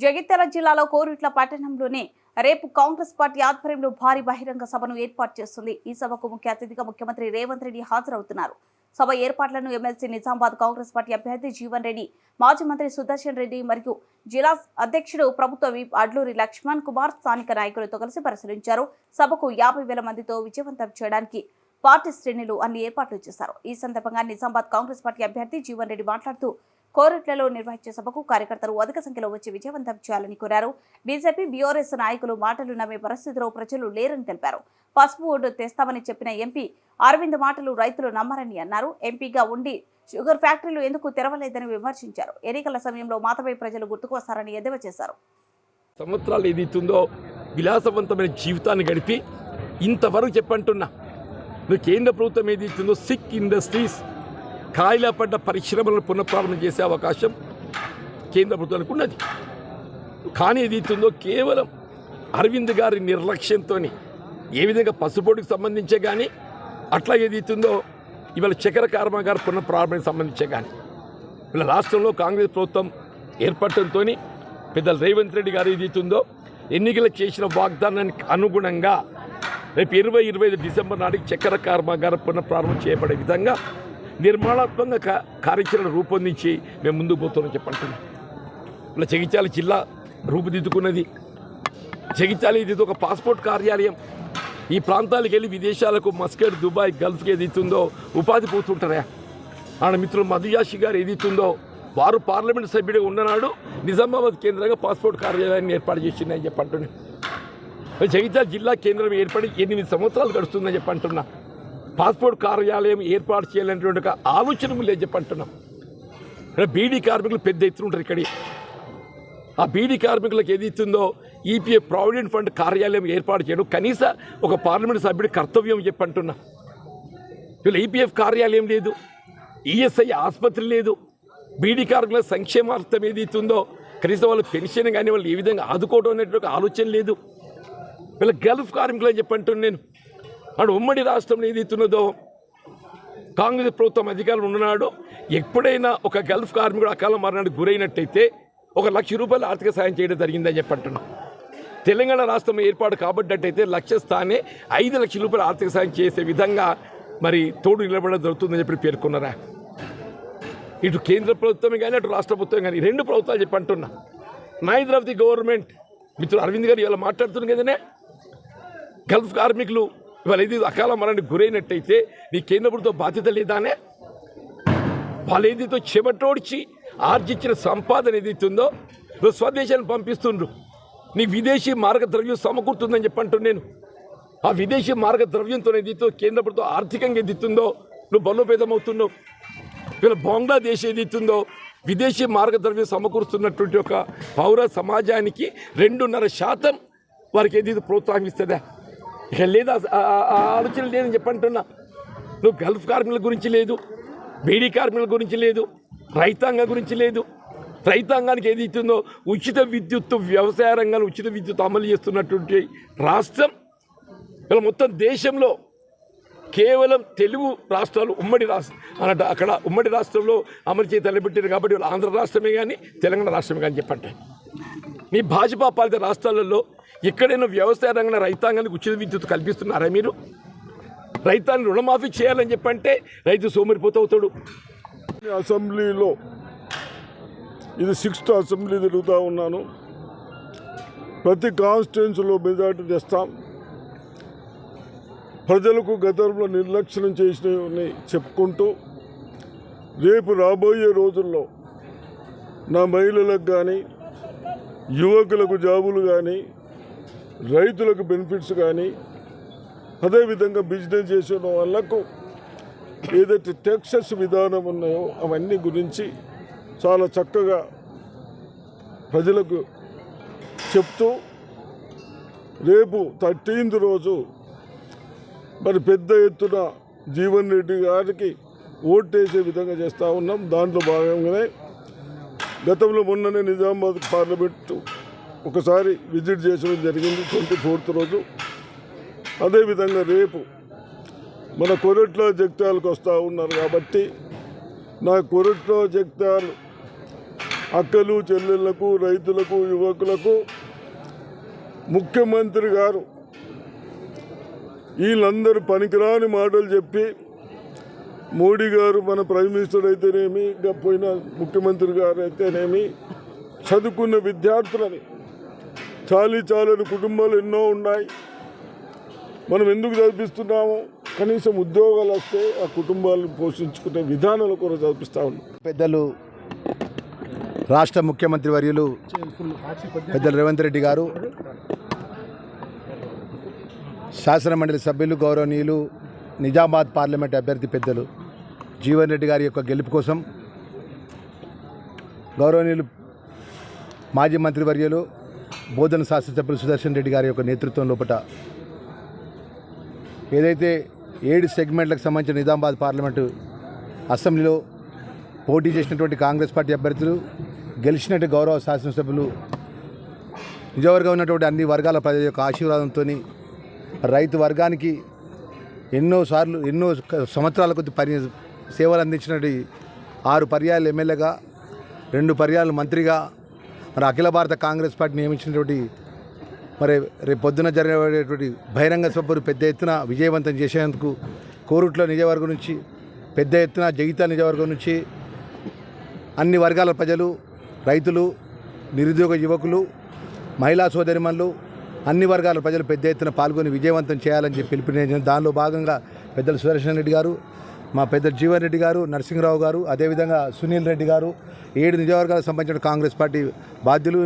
జగిత్యాల జిల్లాలో కోరుట్ల పట్టణంలోనే రేపు కాంగ్రెస్ పార్టీ ఆధ్వర్యంలో భారీ బహిరంగ సభను ఏర్పాటు చేస్తుంది. ఈ సభకు ముఖ్య అతిథిగా ముఖ్యమంత్రి రేవంత్ రెడ్డి హాజరవుతున్నారు. సభ ఏర్పాట్లను ఎమ్మెల్సీ నిజామాబాద్ కాంగ్రెస్ పార్టీ అభ్యర్థి జీవన్ రెడ్డి, మాజీ మంత్రి సుదర్శన్ రెడ్డి మరియు జిల్లా అధ్యక్షుడు ప్రభుత్వ విప్ అడ్లూరి లక్ష్మణ్ కుమార్ స్థానిక నాయకులతో కలిసి పరిశీలించారు. సభకు 50,000 మందితో విజయవంతం చేయడానికి పార్టీ శ్రేణులు అన్ని ఏర్పాట్లు చేశారు. ఈ సందర్భంగా నిజామాబాద్ కాంగ్రెస్ పార్టీ అభ్యర్థి జీవన్ రెడ్డి మాట్లాడుతూ కోరుట్లలో నిర్వహించే సభకు కార్యకర్తలు అధిక సంఖ్యలో వచ్చి విజయవంతం చేయాలని కోరారు. బీజేపీ బీఆర్ఎస్ నాయకులు మాటలు నమ్మే పరిస్థితిలో ప్రజలు లేరని తెలిపారు. పసుపు ఓటు తెస్తామని చెప్పిన ఎంపీ అరవింద్ మాటలు రైతులు నమ్మరని అన్నారు. ఎంపీగా ఉండి షుగర్ ఫ్యాక్టరీలు ఎందుకు తెరవలేదని విమర్శించారు. ఎన్నికల సమయంలో మాతపై ప్రజలు గుర్తుకు వస్తారని ఎద్దేవా చేశారు. సంవత్సరాలు ఏదైతుందో విలాసవంతమైన జీవితాన్ని గడిపి ఇంతవరకు చెప్పంటున్నా నువ్వు కేంద్ర ప్రభుత్వం ఏదైతుందో సిక్ ఇండస్ట్రీస్ కాయిలా పడ్డ పరిశ్రమలను పునఃప్రారంభం చేసే అవకాశం కేంద్ర ప్రభుత్వానికి ఉన్నది. కానీ ఏదైతుందో కేవలం అరవింద్ గారి నిర్లక్ష్యంతో ఏ విధంగా పసుపోటుకు సంబంధించే కానీ అట్లా ఏదైతుందో ఇవాళ చక్కెర కర్మాగార పునఃప్రారంభానికి సంబంధించే కానీ ఇవాళ రాష్ట్రంలో కాంగ్రెస్ ప్రభుత్వం ఏర్పడటంతో పెద్దలు రేవంత్ రెడ్డి గారు ఏదైతుందో ఎన్నికలు చేసిన వాగ్దానానికి అనుగుణంగా రేపు 20-25 డిసెంబర్ నాటికి చక్కెర కర్మాగార పునఃప్రారంభం చేయబడే విధంగా నిర్మాణాత్మకంగా కార్యాచరణ రూపొందించి మేము ముందుకు పోతామని చెప్పంటున్నాం. ఇలా జగిత్యాల జిల్లా రూపుదిద్దుకున్నది. జగిత్యాల ఇది ఒక పాస్పోర్ట్ కార్యాలయం. ఈ ప్రాంతాలకు వెళ్ళి విదేశాలకు మస్కట్, దుబాయ్, గల్ఫ్కి ఏదైతుందో ఉపాధి పోతుంటారా. ఆడ మిత్రులు మధుయాషి గారు ఏదైతుందో వారు పార్లమెంట్ సభ్యుడిగా ఉన్ననాడు నిజామాబాద్ కేంద్రంగా పాస్పోర్ట్ కార్యాలయాన్ని ఏర్పాటు చేసిందని చెప్పంటున్నాను. జగిత్యాల జిల్లా కేంద్రం ఏర్పడి 8 సంవత్సరాలు గడుస్తుందని చెప్పంటున్నా. పాస్పోర్ట్ కార్యాలయం ఏర్పాటు చేయాలనేటువంటి ఒక ఆలోచన లేదు చెప్పంటున్నాం. బీడీ కార్మికులు పెద్ద ఎత్తున ఉంటారు ఇక్కడ. ఆ బీడీ కార్మికులకు ఏదైతుందో ఈపీఎఫ్ ప్రావిడెంట్ ఫండ్ కార్యాలయం ఏర్పాటు చేయడం కనీస ఒక పార్లమెంట్ సభ్యుడి కర్తవ్యం చెప్పంటున్నా. వీళ్ళ ఈపీఎఫ్ కార్యాలయం లేదు, ఈఎస్ఐ ఆసుపత్రి లేదు, బీడీ కార్మికుల సంక్షేమార్థం ఏదైతుందో కనీసం వాళ్ళ పెన్షన్ కానీ వాళ్ళు ఏ విధంగా ఆదుకోవడం అనేటువంటి ఆలోచన లేదు. వీళ్ళ గల్ఫ్ కార్మికులు అని చెప్పంటున్నాను నేను. అటు ఉమ్మడి రాష్ట్రంలో ఏదైతున్నదో కాంగ్రెస్ ప్రభుత్వం అధికారులు ఉన్ననాడు ఎప్పుడైనా ఒక గల్ఫ్ కార్మికుడు అకాల మరణానికి గురైనట్టయితే 1,00,000 రూపాయలు ఆర్థిక సాయం చేయడం జరిగిందని చెప్పంటున్నాం. తెలంగాణ రాష్ట్రం ఏర్పాటు కాబట్టయితే లక్ష్య స్థానే 5 లక్షల రూపాయలు ఆర్థిక సాయం చేసే విధంగా మరి తోడు నిలబడడం జరుగుతుందని చెప్పి పేర్కొన్నారా. ఇటు కేంద్ర ప్రభుత్వమే కానీ అటు రాష్ట్ర ప్రభుత్వం కానీ 2 ప్రభుత్వాలు చెప్పంటున్నా. Neither of the government. మిత్రులు అరవింద్ గారు ఇలా మాట్లాడుతున్నారు కదనే, గల్ఫ్ కార్మికులు ఇవాళ ఏది అకాల మరణానికి గురైనట్టయితే నీ కేంద్ర ప్రభుత్వం బాధ్యత లేదానే. వాళ్ళు ఏదైతే చెమటోడ్చి ఆర్జించిన సంపాదన ఏదైతుందో నువ్వు స్వదేశాన్ని పంపిస్తుండ్రు. నీ విదేశీ మార్గద్రవ్యం సమకూరుతుందని చెప్పంటున్నాను నేను. ఆ విదేశీ మార్గద్రవ్యంతో ఏదైతే కేంద్ర ప్రభుత్వం ఆర్థికంగా ఏదైతుందో నువ్వు బలోపేతమవుతున్నావు. వీళ్ళ బంగ్లాదేశ్ ఏదైతుందో విదేశీ మార్గద్రవ్యం సమకూరుస్తున్నటువంటి ఒక పౌర సమాజానికి 2.5% వారికి ఏదైతే ప్రోత్సాహం ఇస్తుందా. ఇక లేదా ఆలోచన లేదని చెప్పంటున్నా. నువ్వు గల్ఫ్ కార్మికుల గురించి లేదు, బీడీ కార్మికుల గురించి లేదు, రైతాంగం గురించి లేదు. రైతాంగానికి ఏదైతుందో ఉచిత విద్యుత్, వ్యవసాయ రంగంలో ఉచిత విద్యుత్ అమలు చేస్తున్నటువంటి రాష్ట్రం ఇలా మొత్తం దేశంలో కేవలం తెలుగు రాష్ట్రాలు ఉమ్మడి రాష్ట్రం అన్నట్టు అక్కడ ఉమ్మడి రాష్ట్రంలో అమలు చేసి తలపెట్టారు. కాబట్టి వాళ్ళు ఆంధ్ర రాష్ట్రమే కానీ తెలంగాణ రాష్ట్రమే కానీ చెప్పండి. మీ భాజపా పాలిత రాష్ట్రాలలో ఎక్కడైనా వ్యవసాయ రంగంలో రైతాంగానికి ఉచిత విద్యుత్ కల్పిస్తున్నారా మీరు? రైతాన్ని రుణమాఫీ చేయాలని చెప్పంటే రైతు సోమరిపోతవుతాడు. అసెంబ్లీలో ఇది 6th అసెంబ్లీ తిరుగుతూ ఉన్నాను. ప్రతి కాన్స్టిట్యున్సీలో మెజార్టీ తెస్తాం. ప్రజలకు గతంలో నిర్లక్ష్యం చేసినవి చెప్పుకుంటూ రేపు రాబోయే రోజుల్లో నా మహిళలకు కానీ, యువకులకు జాబులు కానీ, రైతులకు బెనిఫిట్స్ కానీ, అదేవిధంగా బిజినెస్ చేసిన వాళ్ళకు ఏదైతే ట్యాక్సెస్ విధానం ఉన్నాయో అవన్నీ గురించి చాలా చక్కగా ప్రజలకు చెప్తూ రేపు 13th రోజు మరి పెద్ద ఎత్తున జీవన్ రెడ్డి గారికి ఓటేసే విధంగా చేస్తూ ఉన్నాం. దాంట్లో భాగంగానే గతంలో మొన్ననే నిజామాబాద్ పార్లమెంటు ఒకసారి విజిట్ చేయడం జరిగింది 24th రోజు. అదేవిధంగా రేపు మన కొరట్ల జగిత్యాలకు వస్తూ ఉన్నారు కాబట్టి నా కొరట్ల జగిత్యాల అక్కలు చెల్లెళ్లకు రైతులకు యువకులకు ముఖ్యమంత్రి గారు వీళ్ళందరూ పనికిరాని మాటలు చెప్పి మోడీ గారు మన ప్రైమ్ మినిస్టర్ అయితేనేమి ఇంకా పోయిన ముఖ్యమంత్రి గారు అయితేనేమి చదువుకున్న విద్యార్థులని చాలని కుటుంబాలు ఎన్నో ఉన్నాయి. మనం ఎందుకు చదివిస్తున్నాము? కనీసం ఉద్యోగాలు వస్తే ఆ కుటుంబాలను పోషించుకునే విధానాల కొరకు చదివిస్తూ ఉన్నాం. పెద్దలు రాష్ట్ర ముఖ్యమంత్రి వర్యులు పెద్దలు రేవంత్ రెడ్డి గారు, శాసనమండలి సభ్యులు గౌరవనీయులు నిజామాబాద్ పార్లమెంట్ అభ్యర్థి పెద్దలు జీవన్ రెడ్డి గారి యొక్క గెలుపు కోసం గౌరవనీయులు మాజీ మంత్రివర్యులు బోధన శాసనసభ్యులు సుదర్శన్ రెడ్డి గారి యొక్క నేతృత్వం లోపల ఏదైతే 7 సెగ్మెంట్లకు సంబంధించిన నిజామాబాద్ పార్లమెంటు అసెంబ్లీలో పోటీ చేసినటువంటి కాంగ్రెస్ పార్టీ అభ్యర్థులు గెలిచినట్టు గౌరవ శాసనసభ్యులు నిజవర్గం ఉన్నటువంటి అన్ని వర్గాల ప్రజల యొక్క ఆశీర్వాదంతో రైతు వర్గానికి ఎన్నో సంవత్సరాల కొద్ది సేవలు అందించినటువంటి 6 పర్యాయాలు ఎమ్మెల్యేగా 2 పర్యాయాలు మంత్రిగా మరి అఖిల భారత కాంగ్రెస్ పార్టీ నియమించినటువంటి మరి రేపు పొద్దున జరిగేటువంటి బహిరంగ సభను పెద్ద ఎత్తున విజయవంతం చేసేందుకు కోరుట్ల నియోజకవర్గం నుంచి పెద్ద ఎత్తున జగిత్యాల నియోజకవర్గం నుంచి అన్ని వర్గాల ప్రజలు, రైతులు, నిరుద్యోగ యువకులు, మహిళా సోదరిమణులు, అన్ని వర్గాల ప్రజలు పెద్ద ఎత్తున పాల్గొని విజయవంతం చేయాలని చెప్పి పిలుపునిచ్చిన దానిలో భాగంగా పెద్దలు సుదర్శన్ రెడ్డి గారు, మా పెద్దలు జీవన్ రెడ్డి గారు, నరసింహరావు గారు, అదేవిధంగా సునీల్ రెడ్డి గారు, 7 నియోజకవర్గాలకు సంబంధించిన కాంగ్రెస్ పార్టీ బాధ్యులు